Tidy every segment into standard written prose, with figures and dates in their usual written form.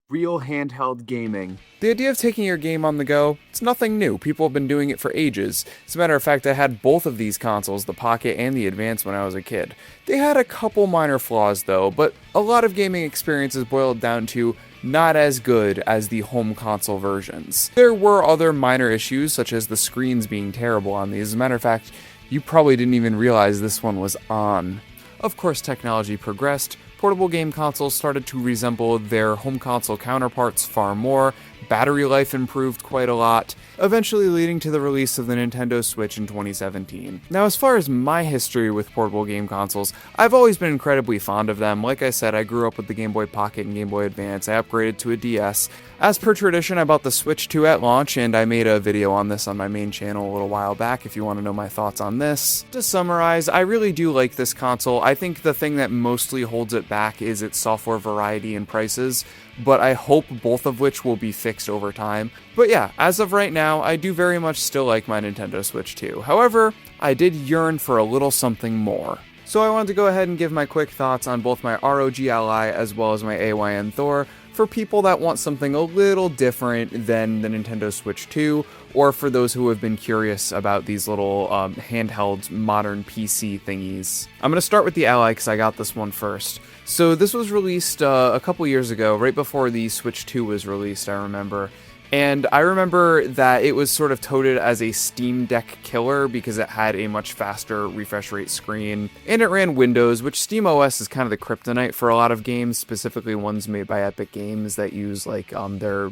Real handheld gaming. The idea of taking your game on the go, it's nothing new. People have been doing it for ages. As a matter of fact, I had both of these consoles, the Pocket and the Advance, when I was a kid. They had a couple minor flaws though, but a lot of gaming experiences boiled down to not as good as the home console versions. There were other minor issues, such as the screens being terrible on these. As a matter of fact, you probably didn't even realize this one was on. Of course, technology progressed. Portable game consoles started to resemble their home console counterparts far more, battery life improved quite a lot, eventually leading to the release of the Nintendo Switch in 2017. Now, as far as my history with portable game consoles, I've always been incredibly fond of them. Like I said, I grew up with the Game Boy Pocket and Game Boy Advance. I upgraded to a DS. As per tradition, I bought the Switch 2 at launch, and I made a video on this on my main channel a little while back if you want to know my thoughts on this. To summarize, I really do like this console. I think the thing that mostly holds it back is its software variety and prices, but I hope both of which will be fixed over time. But yeah, as of right now, I do very much still like my Nintendo Switch 2. However, I did yearn for a little something more. So I wanted to go ahead and give my quick thoughts on both my ROG Ally as well as my AYN Thor for people that want something a little different than the Nintendo Switch 2, or for those who have been curious about these little handheld modern PC thingies. I'm going to start with the Ally because I got this one first. So this was released a couple years ago, right before the Switch 2 was released, I remember. And I remember that it was sort of touted as a Steam Deck killer because it had a much faster refresh rate screen, and it ran Windows, which SteamOS is kind of the kryptonite for a lot of games, specifically ones made by Epic Games that use like their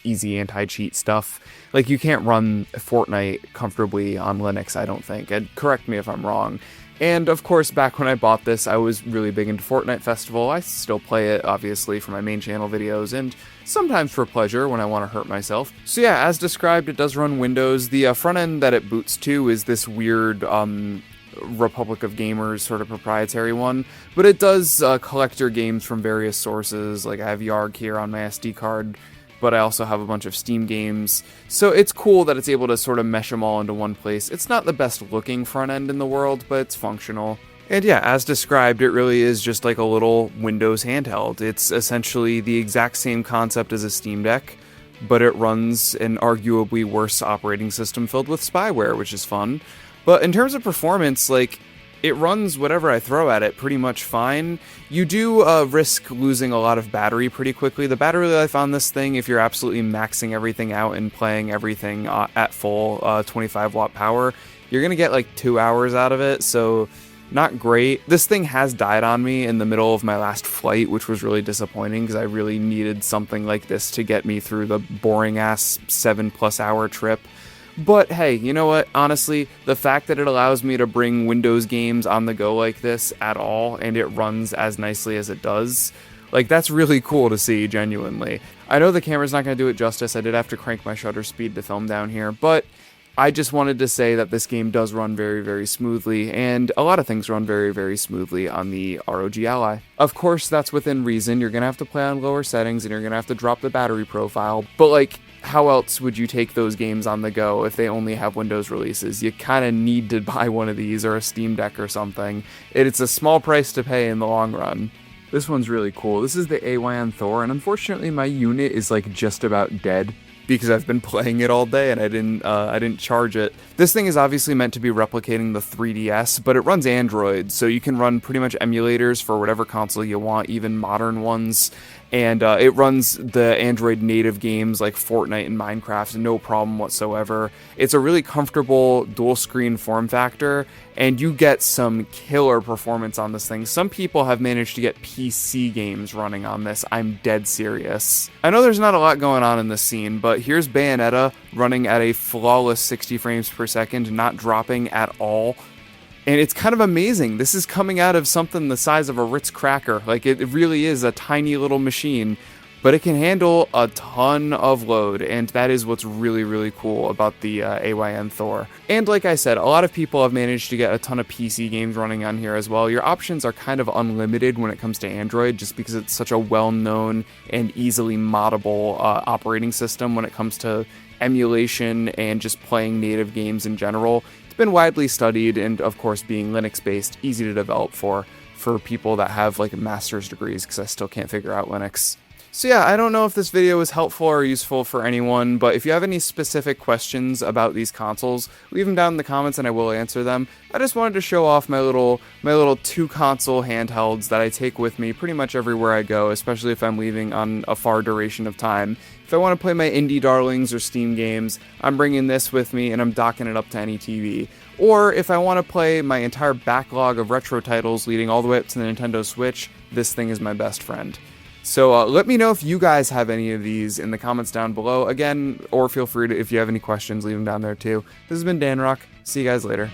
easy anti-cheat stuff. Like, you can't run Fortnite comfortably on Linux, I don't think, and correct me if I'm wrong. And of course, back when I bought this, I was really big into Fortnite Festival. I still play it, obviously, for my main channel videos, and sometimes for pleasure when I want to hurt myself. So yeah, as described, it does run Windows. The front end that it boots to is this weird Republic of Gamers sort of proprietary one, but it does collect your games from various sources. Like, I have YARG here on my SD card, but I also have a bunch of Steam games. So it's cool that it's able to sort of mesh them all into one place. It's not the best looking front end in the world, but it's functional. And yeah, as described, it really is just like a little Windows handheld. It's essentially the exact same concept as a Steam Deck, but it runs an arguably worse operating system filled with spyware, which is fun. But in terms of performance, like, it runs whatever I throw at it pretty much fine. You do risk losing a lot of battery pretty quickly. The battery life on this thing, if you're absolutely maxing everything out and playing everything at full 25 watt power, you're going to get like 2 hours out of it, so not great. This thing has died on me in the middle of my last flight, which was really disappointing because I really needed something like this to get me through the boring ass 7+ hour trip. But hey, you know what? Honestly, the fact that it allows me to bring Windows games on the go like this at all, and it runs as nicely as it does, like, that's really cool to see, genuinely. I know the camera's not going to do it justice. I did have to crank my shutter speed to film down here, but I just wanted to say that this game does run very, very smoothly, and a lot of things run very, very smoothly on the ROG Ally. Of course, that's within reason. You're going to have to play on lower settings, and you're going to have to drop the battery profile, but like, how else would you take those games on the go if they only have Windows releases? You kind of need to buy one of these or a Steam Deck or something. It's a small price to pay in the long run. This one's really cool. This is the AYN Thor, and unfortunately my unit is like just about dead because I've been playing it all day and I didn't charge it. This thing is obviously meant to be replicating the 3DS, but it runs Android, so you can run pretty much emulators for whatever console you want, even modern ones. And it runs the Android native games like Fortnite and Minecraft, no problem whatsoever. It's a really comfortable dual screen form factor, and you get some killer performance on this thing. Some people have managed to get PC games running on this. I'm dead serious. I know there's not a lot going on in this scene, but here's Bayonetta running at a flawless 60 frames per second, not dropping at all. And it's kind of amazing. This is coming out of something the size of a Ritz cracker. Like, it really is a tiny little machine, but it can handle a ton of load, and that is what's really, really cool about the AYN Thor. And like I said, a lot of people have managed to get a ton of PC games running on here as well. Your options are kind of unlimited when it comes to Android, just because it's such a well-known and easily moddable operating system when it comes to emulation and just playing native games in general. It's been widely studied, and of course, being Linux-based, easy to develop for people that have like master's degrees, because I still can't figure out Linux. So yeah, I don't know if this video was helpful or useful for anyone, but if you have any specific questions about these consoles, leave them down in the comments and I will answer them. I just wanted to show off my little 2-console handhelds that I take with me pretty much everywhere I go, especially if I'm leaving on a far duration of time. If I want to play my indie darlings or Steam games, I'm bringing this with me and I'm docking it up to any TV. Or if I want to play my entire backlog of retro titles leading all the way up to the Nintendo Switch, this thing is my best friend. So let me know if you guys have any of these in the comments down below. Again, or feel free to, if you have any questions, leave them down there too. This has been Dan Rock. See you guys later.